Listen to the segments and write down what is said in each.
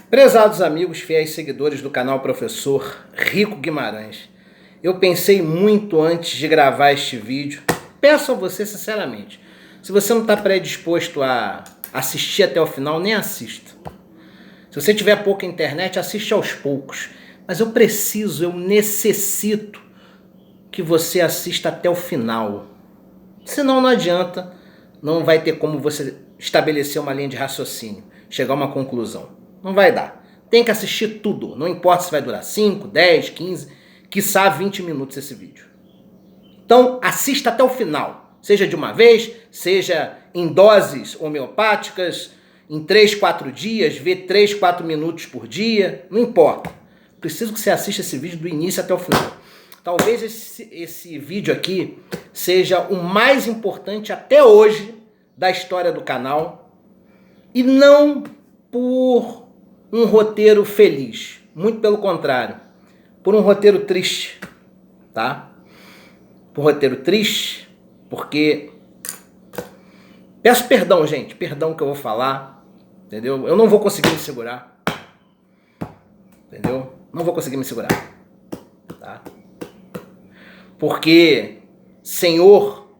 Prezados amigos, fiéis seguidores do canal Professor Rico Guimarães, eu pensei muito antes de gravar este vídeo. Peço a você sinceramente, se você não está predisposto a assistir até o final, nem assista. Se você tiver pouca internet, assiste aos poucos. Mas eu necessito que você assista até o final. Senão não adianta, não vai ter como você estabelecer uma linha de raciocínio, chegar a uma conclusão. Não vai dar. Tem que assistir tudo. Não importa se vai durar 5, 10, 15, quiçá 20 minutos esse vídeo. Então, assista até o final. Seja de uma vez, seja em doses homeopáticas, em 3, 4 dias, vê 3, 4 minutos por dia. Não importa. Preciso que você assista esse vídeo do início até o final. Talvez esse vídeo aqui seja o mais importante até hoje da história do canal. E não por um roteiro feliz, muito pelo contrário, por um roteiro triste, tá? Por um roteiro triste, porque... Peço perdão, gente, perdão que eu vou falar, entendeu? Eu não vou conseguir me segurar, entendeu? Não vou conseguir me segurar, tá? Porque senhor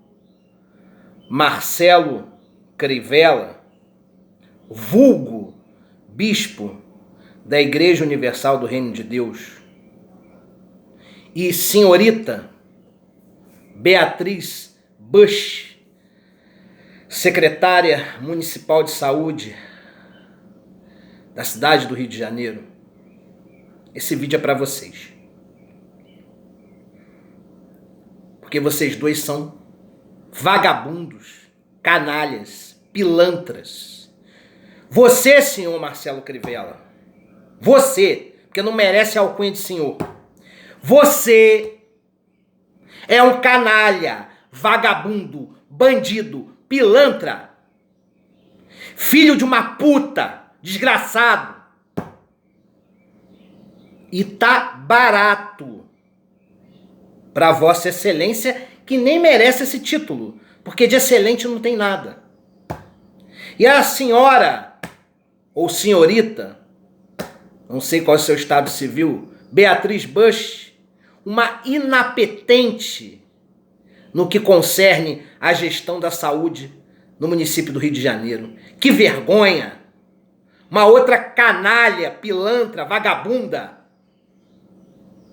Marcelo Crivella, vulgo bispo da Igreja Universal do Reino de Deus, e senhorita Beatriz Bush, secretária municipal de saúde da cidade do Rio de Janeiro, esse vídeo é para vocês. Porque vocês dois são vagabundos, canalhas, pilantras. Você, senhor Marcelo Crivella, você, porque não merece a alcunha de senhor, você é um canalha, vagabundo, bandido, pilantra, filho de uma puta, desgraçado. E tá barato para Vossa Excelência, que nem merece esse título, porque de excelente não tem nada. E a senhora, ou senhorita, não sei qual é o seu estado civil, Beatriz Bush, uma inapetente no que concerne à gestão da saúde no município do Rio de Janeiro. Que vergonha! Uma outra canalha, pilantra, vagabunda,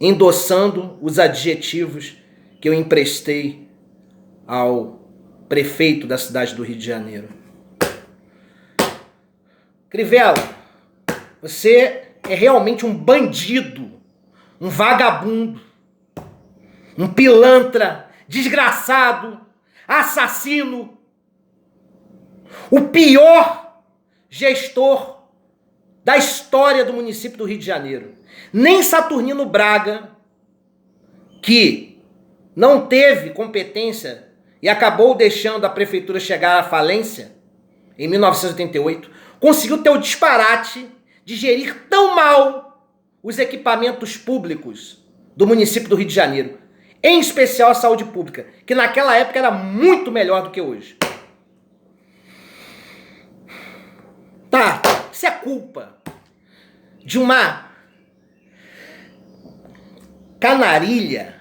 endossando os adjetivos que eu emprestei ao prefeito da cidade do Rio de Janeiro. Crivella, você é realmente um bandido, um vagabundo, um pilantra, desgraçado, assassino, o pior gestor da história do município do Rio de Janeiro. Nem Saturnino Braga, que não teve competência e acabou deixando a prefeitura chegar à falência em 1988, conseguiu ter o disparate de gerir tão mal os equipamentos públicos do município do Rio de Janeiro, em especial a saúde pública, que naquela época era muito melhor do que hoje. Tá, isso é culpa de uma canarilha,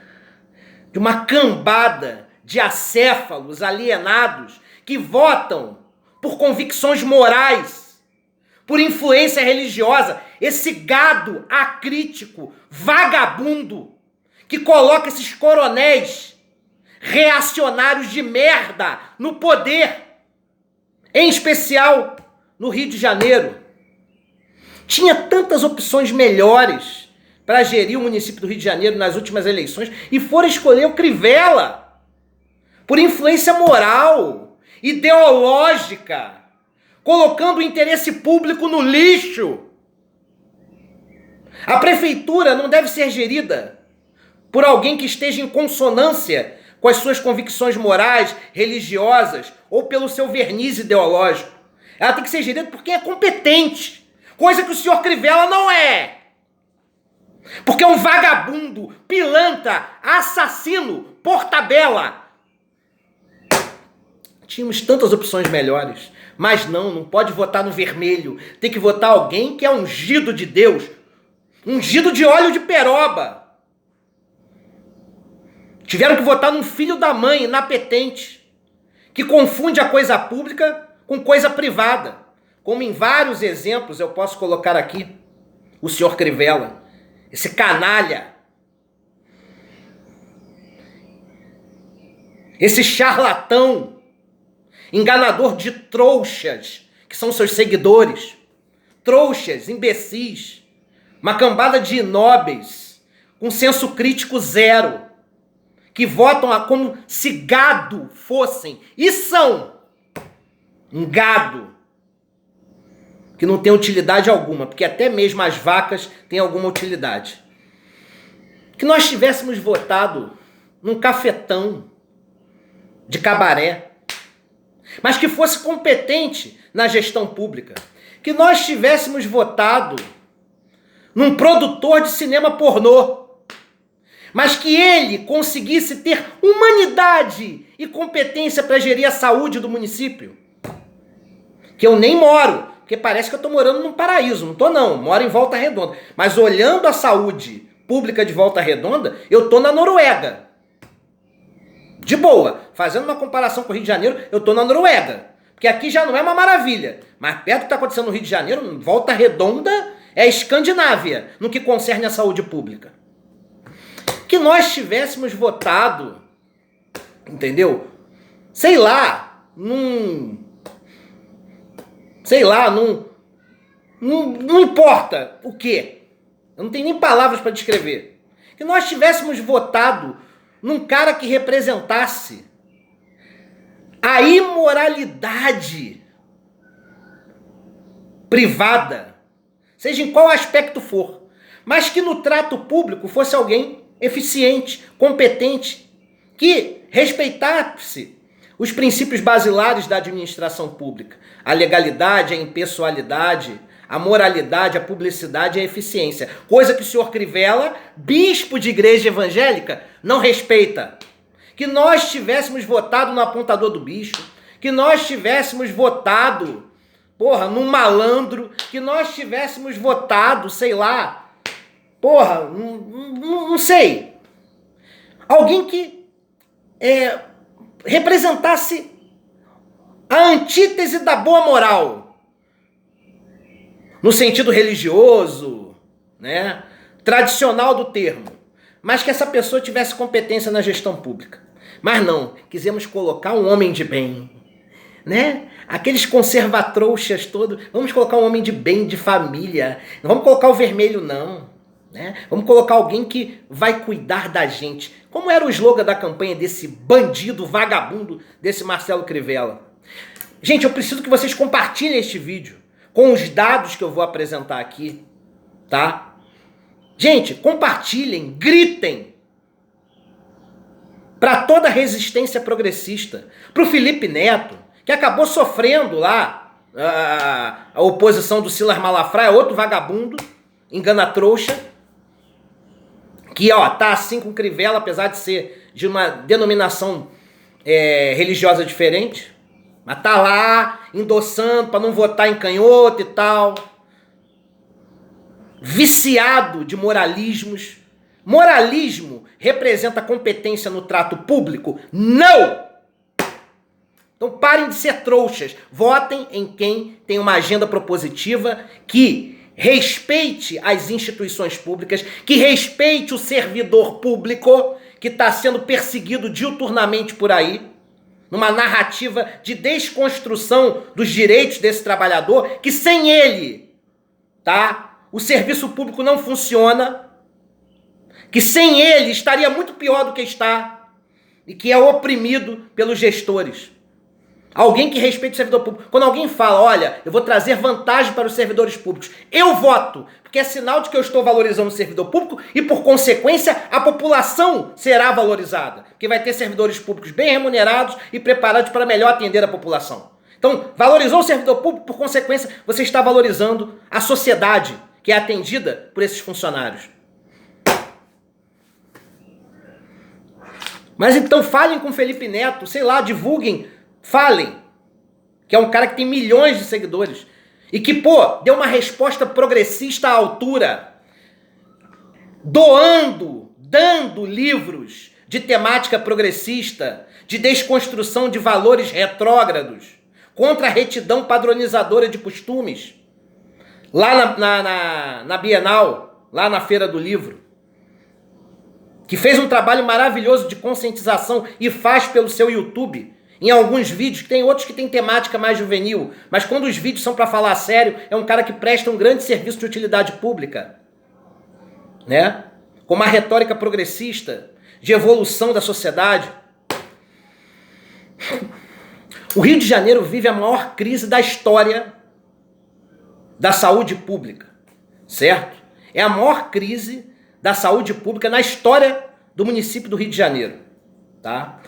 de uma cambada de acéfalos alienados que votam por convicções morais, por influência religiosa, esse gado acrítico, vagabundo, que coloca esses coronéis reacionários de merda no poder, em especial no Rio de Janeiro. Tinha tantas opções melhores para gerir o município do Rio de Janeiro nas últimas eleições e foram escolher o Crivella por influência moral, ideológica, colocando o interesse público no lixo. A prefeitura não deve ser gerida por alguém que esteja em consonância com as suas convicções morais, religiosas ou pelo seu verniz ideológico. Ela tem que ser gerida por quem é competente, coisa que o senhor Crivella não é. Porque é um vagabundo, pilantra, assassino, por tabela. Tínhamos tantas opções melhores Mas não pode votar no vermelho. Tem que votar alguém que é ungido de Deus. Ungido de óleo de peroba. Tiveram que votar num filho da mãe, inapetente, que confunde a coisa pública com coisa privada. Como em vários exemplos eu posso colocar aqui. O senhor Crivella. Esse canalha. Esse charlatão. Enganador de trouxas, que são seus seguidores. Trouxas, imbecis. Uma cambada de inóbeis, com senso crítico zero, que votam como se gado fossem, e são um gado, que não tem utilidade alguma, porque até mesmo as vacas têm alguma utilidade. Que nós tivéssemos votado num cafetão de cabaré, mas que fosse competente na gestão pública. Que nós tivéssemos votado num produtor de cinema pornô, mas que ele conseguisse ter humanidade e competência para gerir a saúde do município. Que eu nem moro, porque parece que eu estou morando num paraíso. Não estou não, moro em Volta Redonda. Mas olhando a saúde pública de Volta Redonda, eu estou na Noruega. De boa, fazendo uma comparação com o Rio de Janeiro, eu estou na Noruega. Porque aqui já não é uma maravilha. Mas perto do que está acontecendo no Rio de Janeiro, Volta Redonda é a Escandinávia no que concerne a saúde pública. Que nós tivéssemos votado, entendeu? Não importa o quê. Eu não tenho nem palavras para descrever. Que nós tivéssemos votado num cara que representasse a imoralidade privada, seja em qual aspecto for, mas que no trato público fosse alguém eficiente, competente, que respeitasse os princípios basilares da administração pública, a legalidade, a impessoalidade, a moralidade, a publicidade e a eficiência. Coisa que o senhor Crivella, bispo de igreja evangélica, não respeita. Que nós tivéssemos votado no apontador do bicho, que nós tivéssemos votado, num malandro, que nós tivéssemos votado, não sei. Alguém que representasse a antítese da boa moral. No sentido religioso, né, tradicional do termo, mas que essa pessoa tivesse competência na gestão pública. Mas não, quisemos colocar um homem de bem, né? Aqueles conservatrouxas todos, vamos colocar um homem de bem, de família, não vamos colocar o vermelho não, né? Vamos colocar alguém que vai cuidar da gente. Como era o slogan da campanha desse bandido, vagabundo, desse Marcelo Crivella? Gente, eu preciso que vocês compartilhem este vídeo com os dados que eu vou apresentar aqui, tá? Gente, compartilhem, gritem para toda a resistência progressista, para o Felipe Neto, que acabou sofrendo lá a oposição do Silas Malafaia, outro vagabundo, engana-trouxa, que tá assim com Crivella, apesar de ser de uma denominação religiosa diferente, mas tá lá, endossando para não votar em canhoto e tal. Viciado de moralismos. Moralismo representa competência no trato público? Não! Então parem de ser trouxas. Votem em quem tem uma agenda propositiva que respeite as instituições públicas, que respeite o servidor público que está sendo perseguido diuturnamente por aí, numa narrativa de desconstrução dos direitos desse trabalhador, que sem ele, o serviço público não funciona, que sem ele estaria muito pior do que está, e que é oprimido pelos gestores. Alguém que respeite o servidor público. Quando alguém fala, olha, eu vou trazer vantagem para os servidores públicos, eu voto, porque é sinal de que eu estou valorizando o servidor público e, por consequência, a população será valorizada. Porque vai ter servidores públicos bem remunerados e preparados para melhor atender a população. Então, valorizou o servidor público, por consequência, você está valorizando a sociedade que é atendida por esses funcionários. Mas então falem com Felipe Neto, divulguem, falem. que é um cara que tem milhões de seguidores, e que, pô, deu uma resposta progressista à altura, dando livros de temática progressista, de desconstrução de valores retrógrados, contra a retidão padronizadora de costumes, lá na Bienal, lá na Feira do Livro, que fez um trabalho maravilhoso de conscientização e faz pelo seu YouTube, em alguns vídeos, tem outros que tem temática mais juvenil, mas quando os vídeos são para falar sério, é um cara que presta um grande serviço de utilidade pública, né? Com uma retórica progressista, de evolução da sociedade. O Rio de Janeiro vive a maior crise da história da saúde pública, certo? É a maior crise da saúde pública na história do município do Rio de Janeiro, tá?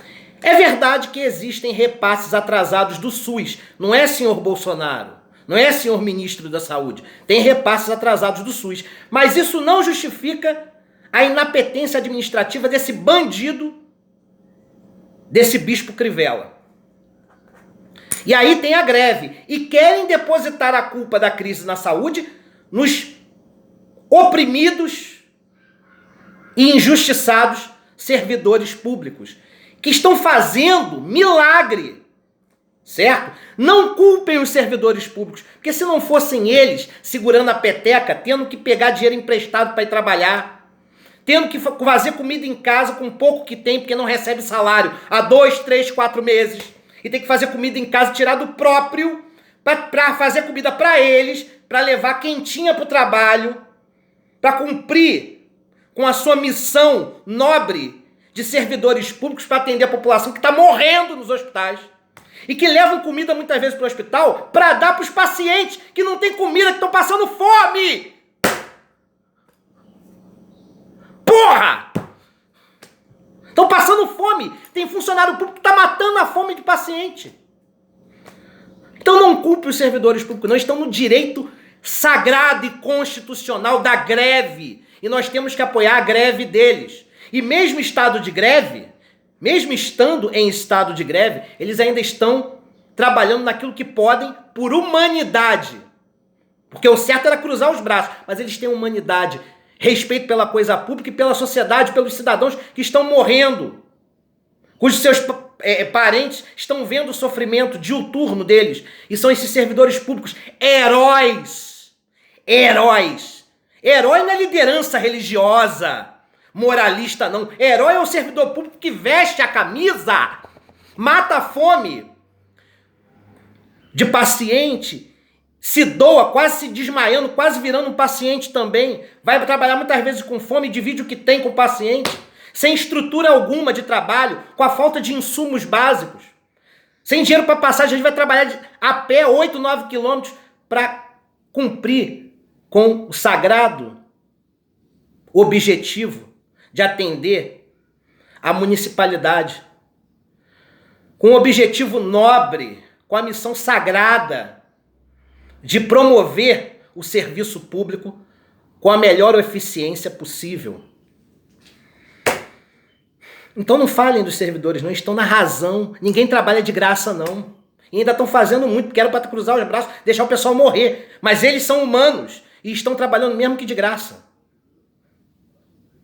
É verdade que existem repasses atrasados do SUS, não é, senhor Bolsonaro? Não é, senhor ministro da Saúde? Tem repasses atrasados do SUS, mas isso não justifica a inapetência administrativa desse bandido, desse bispo Crivella. E aí tem a greve. E querem depositar a culpa da crise na saúde nos oprimidos e injustiçados servidores públicos, que estão fazendo milagre, certo? Não culpem os servidores públicos, porque se não fossem eles segurando a peteca, tendo que pegar dinheiro emprestado para ir trabalhar, tendo que fazer comida em casa com pouco que tem, porque não recebe salário há 2, 3, 4 meses, e tem que fazer comida em casa, tirar do próprio, para fazer comida para eles, para levar quentinha para o trabalho, para cumprir com a sua missão nobre de servidores públicos para atender a população que está morrendo nos hospitais, e que levam comida muitas vezes para o hospital para dar para os pacientes que não têm comida, que estão passando fome. Porra! Estão passando fome. Tem funcionário público que está matando a fome de paciente. Então não culpe os servidores públicos, não. Estão no direito sagrado e constitucional da greve. E nós temos que apoiar a greve deles. E mesmo estado de greve, mesmo estando em estado de greve, eles ainda estão trabalhando naquilo que podem por humanidade. Porque o certo era cruzar os braços, mas eles têm humanidade, respeito pela coisa pública e pela sociedade, pelos cidadãos que estão morrendo, cujos seus parentes estão vendo o sofrimento diuturno deles, e são esses servidores públicos heróis. Heróis. Herói não é liderança religiosa, moralista não. Herói é o servidor público que veste a camisa, mata a fome de paciente, se doa, quase se desmaiando, quase virando um paciente também. Vai trabalhar muitas vezes com fome, divide o que tem com o paciente, sem estrutura alguma de trabalho, com a falta de insumos básicos, sem dinheiro para passagem. A gente vai trabalhar a pé 8, 9 quilômetros para cumprir com o sagrado objetivo de atender a municipalidade, com o objetivo nobre, com a missão sagrada de promover o serviço público com a melhor eficiência possível. Então não falem dos servidores, não, estão na razão. Ninguém trabalha de graça, não. E ainda estão fazendo muito, porque era para cruzar os braços, deixar o pessoal morrer. Mas eles são humanos e estão trabalhando mesmo que de graça.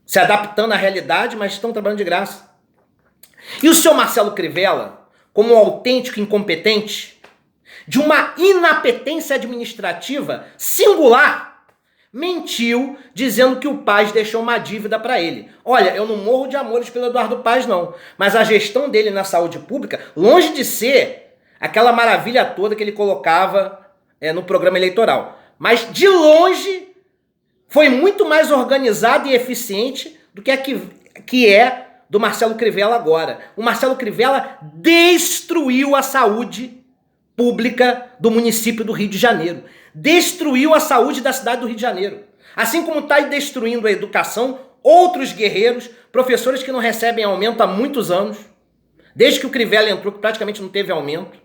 Se adaptando à realidade, mas estão trabalhando de graça. E o senhor Marcelo Crivella, como um autêntico incompetente, de uma inapetência administrativa singular, mentiu dizendo que o Paz deixou uma dívida para ele. Olha, eu não morro de amores pelo Eduardo Paz, não. Mas a gestão dele na saúde pública, longe de ser aquela maravilha toda que ele colocava no programa eleitoral, mas de longe foi muito mais organizado e eficiente do que a que é do Marcelo Crivella agora. O Marcelo Crivella destruiu a saúde pública do município do Rio de Janeiro. Destruiu a saúde da cidade do Rio de Janeiro. Assim como está destruindo a educação, outros guerreiros, professores que não recebem aumento há muitos anos, desde que o Crivella entrou, que praticamente não teve aumento.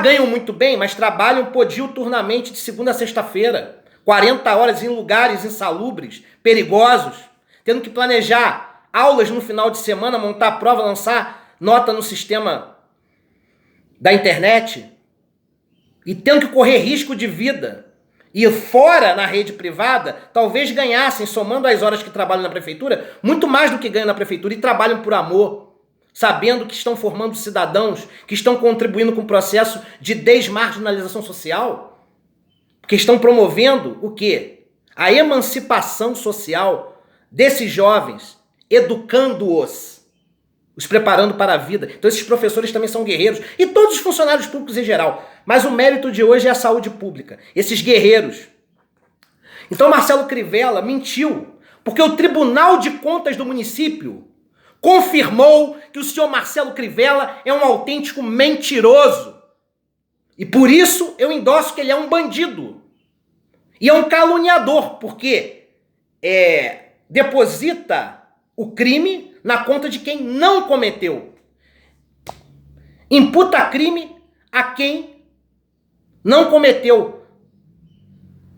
Ganham muito bem, mas trabalham diuturnamente de segunda a sexta-feira, 40 horas em lugares insalubres, perigosos, tendo que planejar aulas no final de semana, montar prova, lançar nota no sistema da internet, e tendo que correr risco de vida, e fora na rede privada, talvez ganhassem, somando as horas que trabalham na prefeitura, muito mais do que ganham na prefeitura, e trabalham por amor, sabendo que estão formando cidadãos, que estão contribuindo com o processo de desmarginalização social, que estão promovendo o quê? A emancipação social desses jovens, educando-os, os preparando para a vida. Então esses professores também são guerreiros, e todos os funcionários públicos em geral. Mas o mérito de hoje é a saúde pública, esses guerreiros. Então Marcelo Crivella mentiu, porque o Tribunal de Contas do município confirmou que o senhor Marcelo Crivella é um autêntico mentiroso. E por isso eu endosso que ele é um bandido. E é um caluniador, porque deposita o crime na conta de quem não cometeu. Imputa crime a quem não cometeu.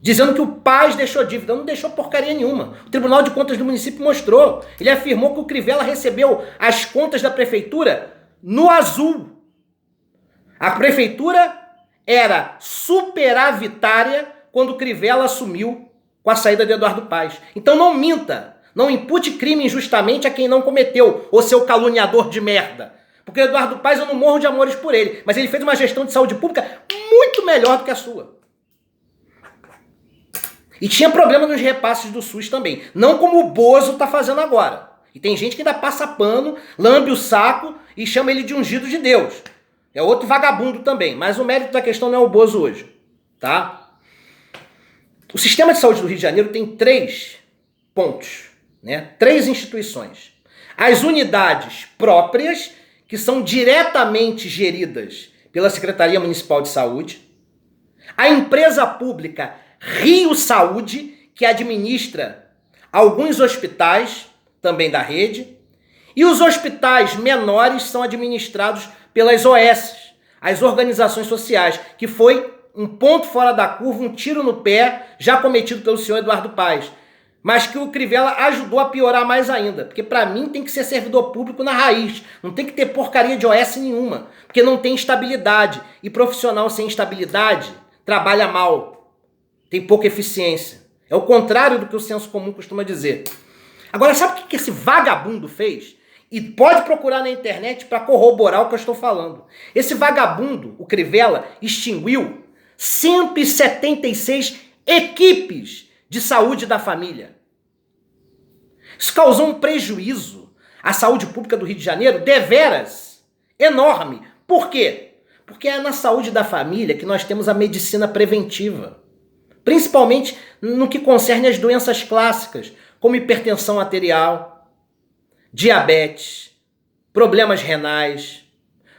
Dizendo que o Paz deixou dívida. Não deixou porcaria nenhuma. O Tribunal de Contas do município mostrou. Ele afirmou que o Crivella recebeu as contas da prefeitura no azul. A prefeitura era superavitária quando o Crivella assumiu com a saída de Eduardo Paz. Então não minta. Não impute crime injustamente a quem não cometeu, ô seu caluniador de merda. Porque o Eduardo Paz, eu não morro de amores por ele, mas ele fez uma gestão de saúde pública muito melhor do que a sua. E tinha problema nos repasses do SUS também. Não como o Bozo está fazendo agora. E tem gente que ainda passa pano, lambe o saco e chama ele de ungido de Deus. É outro vagabundo também. Mas o mérito da questão não é o Bozo hoje. Tá? O sistema de saúde do Rio de Janeiro tem 3 pontos. 3 instituições. As unidades próprias, que são diretamente geridas pela Secretaria Municipal de Saúde. A empresa pública Rio Saúde, que administra alguns hospitais, também da rede. E os hospitais menores são administrados pelas OS, as organizações sociais, que foi um ponto fora da curva, um tiro no pé, já cometido pelo senhor Eduardo Paz. Mas que o Crivella ajudou a piorar mais ainda. Porque para mim tem que ser servidor público na raiz. Não tem que ter porcaria de OS nenhuma. Porque não tem estabilidade. E profissional sem estabilidade trabalha mal. Tem pouca eficiência. É o contrário do que o senso comum costuma dizer. Agora, sabe o que esse vagabundo fez? E pode procurar na internet para corroborar o que eu estou falando. Esse vagabundo, o Crivella, extinguiu 176 equipes de saúde da família. Isso causou um prejuízo à saúde pública do Rio de Janeiro deveras enorme. Por quê? Porque é na saúde da família que nós temos a medicina preventiva. Principalmente no que concerne às doenças clássicas, como hipertensão arterial, diabetes, problemas renais,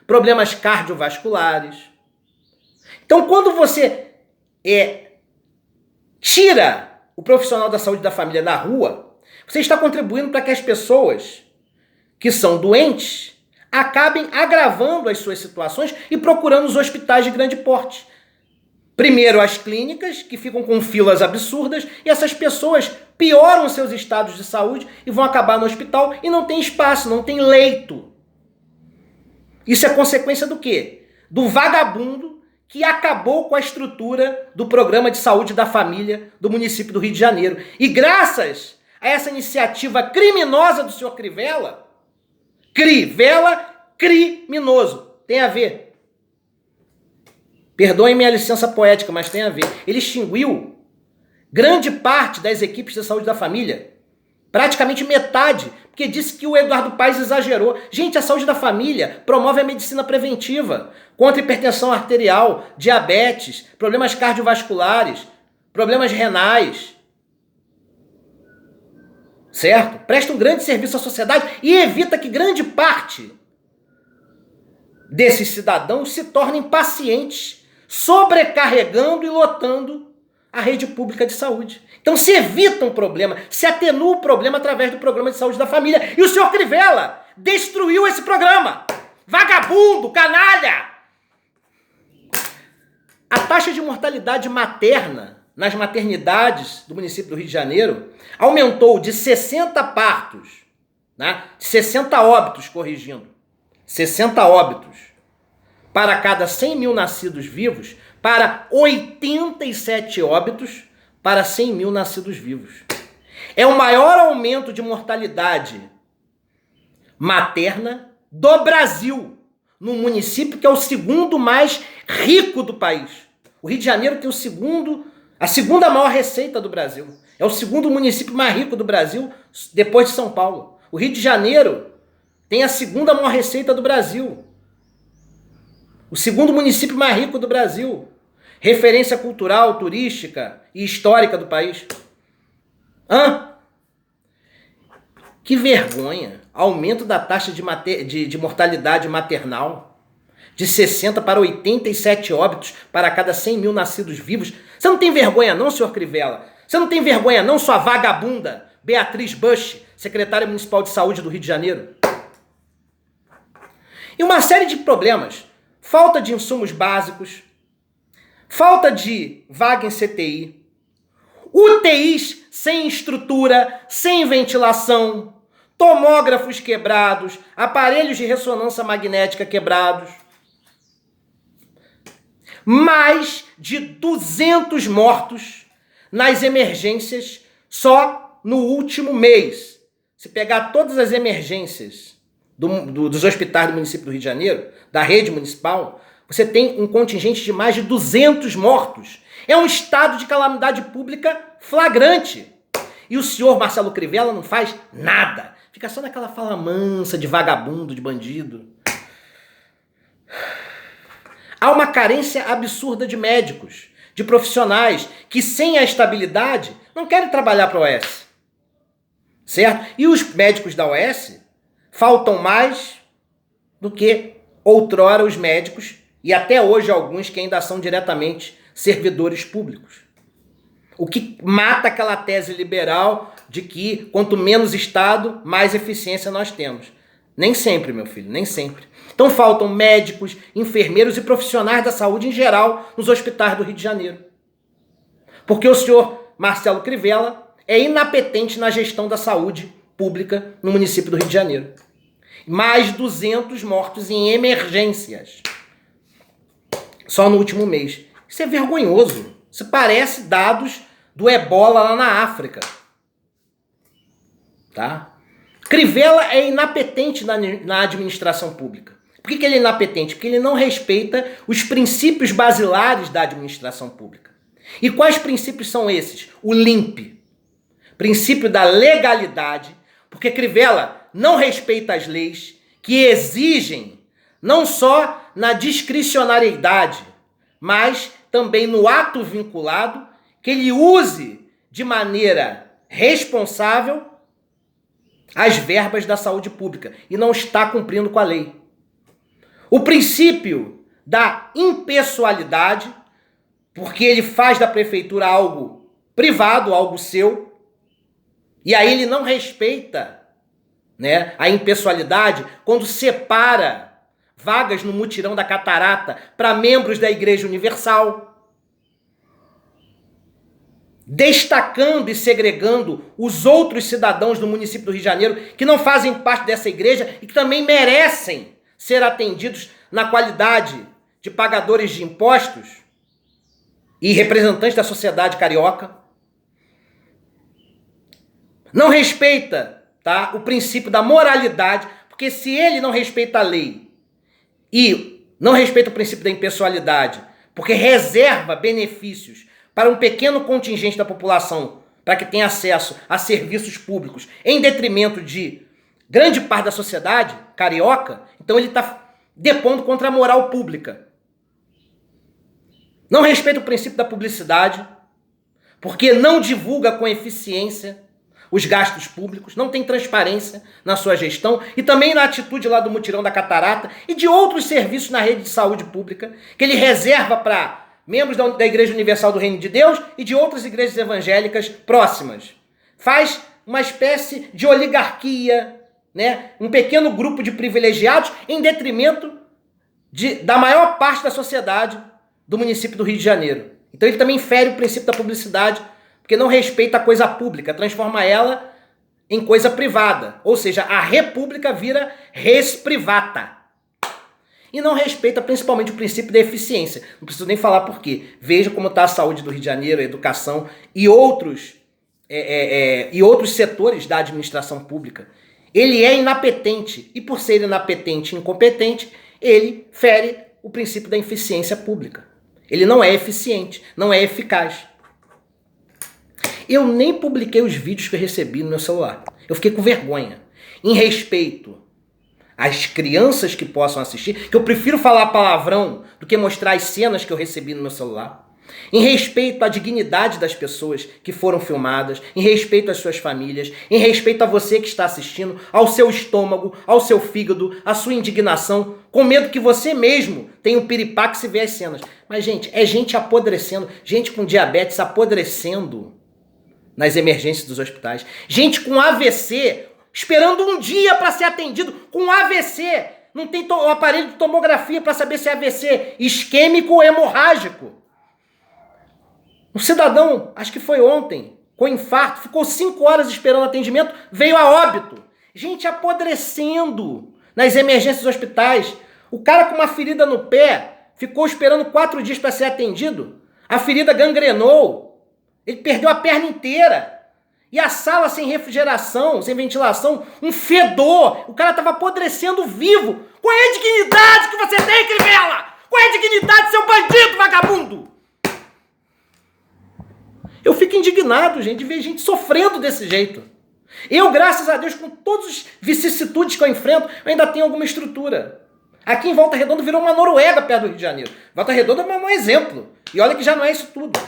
problemas cardiovasculares. Então, quando você tira o profissional da saúde da família da rua, você está contribuindo para que as pessoas que são doentes acabem agravando as suas situações e procurando os hospitais de grande porte. Primeiro as clínicas, que ficam com filas absurdas, e essas pessoas pioram seus estados de saúde e vão acabar no hospital e não tem espaço, não tem leito. Isso é consequência do quê? Do vagabundo que acabou com a estrutura do programa de saúde da família do município do Rio de Janeiro. E graças a essa iniciativa criminosa do senhor Crivella, criminoso, tem a ver. Perdoem minha licença poética, mas tem a ver. Ele extinguiu grande parte das equipes de saúde da família. Praticamente metade, porque disse que o Eduardo Paz exagerou. Gente, a saúde da família promove a medicina preventiva contra hipertensão arterial, diabetes, problemas cardiovasculares, problemas renais. Certo? Presta um grande serviço à sociedade e evita que grande parte desses cidadãos se tornem pacientes, sobrecarregando e lotando a rede pública de saúde. Então se evita um problema, se atenua o problema através do programa de saúde da família. E o senhor Crivella destruiu esse programa. Vagabundo, canalha! A taxa de mortalidade materna nas maternidades do município do Rio de Janeiro aumentou de 60 partos, de 60 óbitos, 60 óbitos, para cada 100 mil nascidos vivos, para 87 óbitos para 100 mil nascidos vivos. É o maior aumento de mortalidade materna do Brasil, num município que é o segundo mais rico do país. O Rio de Janeiro tem a segunda maior receita do Brasil. É o segundo município mais rico do Brasil, depois de São Paulo. O Rio de Janeiro tem a segunda maior receita do Brasil. O segundo município mais rico do Brasil. Referência cultural, turística e histórica do país. Que vergonha. Aumento da taxa de mortalidade maternal de 60 para 87 óbitos para cada 100 mil nascidos vivos. Você não tem vergonha não, senhor Crivella? Você não tem vergonha não, sua vagabunda Beatriz Bush, secretária municipal de saúde do Rio de Janeiro? E uma série de problemas. Falta de insumos básicos, falta de vaga em CTI, UTIs sem estrutura, sem ventilação, tomógrafos quebrados, aparelhos de ressonância magnética quebrados. Mais de 200 mortos nas emergências só no último mês. Se pegar todas as emergências dos hospitais do município do Rio de Janeiro, da rede municipal, você tem um contingente de mais de 200 mortos. É um estado de calamidade pública flagrante. E o senhor Marcelo Crivella não faz nada. Fica só naquela fala mansa de vagabundo, de bandido. Há uma carência absurda de médicos, de profissionais que sem a estabilidade não querem trabalhar para a OS. Certo? E os médicos da OS faltam mais do que outrora os médicos e até hoje alguns que ainda são diretamente servidores públicos. O que mata aquela tese liberal de que quanto menos Estado, mais eficiência nós temos. Nem sempre, meu filho, nem sempre. Então faltam médicos, enfermeiros e profissionais da saúde em geral nos hospitais do Rio de Janeiro. Porque o senhor Marcelo Crivella é inapetente na gestão da saúde pública no município do Rio de Janeiro. Mais 200 mortos em emergências. Só no último mês. Isso é vergonhoso. Isso parece dados do Ebola lá na África. Tá? Crivella é inapetente na administração pública. Por que ele é inapetente? Porque ele não respeita os princípios basilares da administração pública. E quais princípios são esses? O LIMP. Princípio da legalidade. Porque Crivella não respeita as leis que exigem não só na discricionariedade, mas também no ato vinculado, que ele use de maneira responsável as verbas da saúde pública e não está cumprindo com a lei. O princípio da impessoalidade, porque ele faz da prefeitura algo privado, algo seu, e aí ele não respeita, né, a impessoalidade quando separa vagas no mutirão da Catarata para membros da Igreja Universal, destacando e segregando os outros cidadãos do município do Rio de Janeiro que não fazem parte dessa igreja e que também merecem ser atendidos na qualidade de pagadores de impostos e representantes da sociedade carioca. Não respeita, tá, o princípio da moralidade, porque se ele não respeita a lei e não respeita o princípio da impessoalidade, porque reserva benefícios para um pequeno contingente da população, para que tenha acesso a serviços públicos, em detrimento de grande parte da sociedade carioca, então ele está depondo contra a moral pública. Não respeita o princípio da publicidade, porque não divulga com eficiência os gastos públicos, não tem transparência na sua gestão e também na atitude lá do mutirão da Catarata e de outros serviços na rede de saúde pública que ele reserva para membros da Igreja Universal do Reino de Deus e de outras igrejas evangélicas próximas. Faz uma espécie de oligarquia, né? Um pequeno grupo de privilegiados em detrimento da maior parte da sociedade do município do Rio de Janeiro. Então ele também fere o princípio da publicidade, porque não respeita a coisa pública, transforma ela em coisa privada. Ou seja, a república vira res privata. e não respeita principalmente o princípio da eficiência. Não preciso nem falar por quê. Veja como está a saúde do Rio de Janeiro, a educação e outros setores da administração pública. Ele é inapetente e por ser inapetente e incompetente, ele fere o princípio da eficiência pública. Ele não é eficiente, não é eficaz. Eu nem publiquei os vídeos que eu recebi no meu celular. Eu fiquei com vergonha. Em respeito às crianças que possam assistir, que eu prefiro falar palavrão do que mostrar as cenas que eu recebi no meu celular. Em respeito à dignidade das pessoas que foram filmadas, em respeito às suas famílias, em respeito a você que está assistindo, ao seu estômago, ao seu fígado, à sua indignação, com medo que você mesmo tenha um piripaque se ver as cenas. Mas, gente, é gente apodrecendo, gente com diabetes apodrecendo nas emergências dos hospitais, gente com AVC esperando um dia para ser atendido com AVC. Não tem o aparelho de tomografia para saber se é AVC isquêmico ou hemorrágico. Um cidadão, acho que foi ontem, com infarto, ficou 5 horas esperando atendimento, veio a óbito. Gente apodrecendo nas emergências dos hospitais. O cara com uma ferida no pé ficou esperando 4 dias para ser atendido. A ferida gangrenou. Ele perdeu a perna inteira. E a sala sem refrigeração, sem ventilação, um fedor. O cara estava apodrecendo vivo. Qual é a dignidade que você tem, Crivella? Qual é a dignidade, seu bandido, vagabundo? Eu fico indignado, gente, de ver gente sofrendo desse jeito. Eu, graças a Deus, com todas as vicissitudes que eu enfrento, eu ainda tenho alguma estrutura. Aqui em Volta Redonda virou uma Noruega perto do Rio de Janeiro. Volta Redonda é um exemplo. E olha que já não é isso tudo.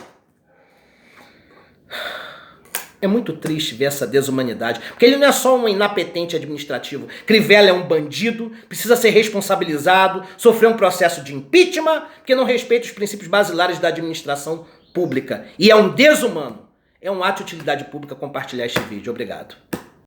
É muito triste ver essa desumanidade, porque ele não é só um inapetente administrativo. Crivella é um bandido, precisa ser responsabilizado, sofreu um processo de impeachment, porque não respeita os princípios basilares da administração pública. E é um desumano. É um ato de utilidade pública compartilhar este vídeo. Obrigado.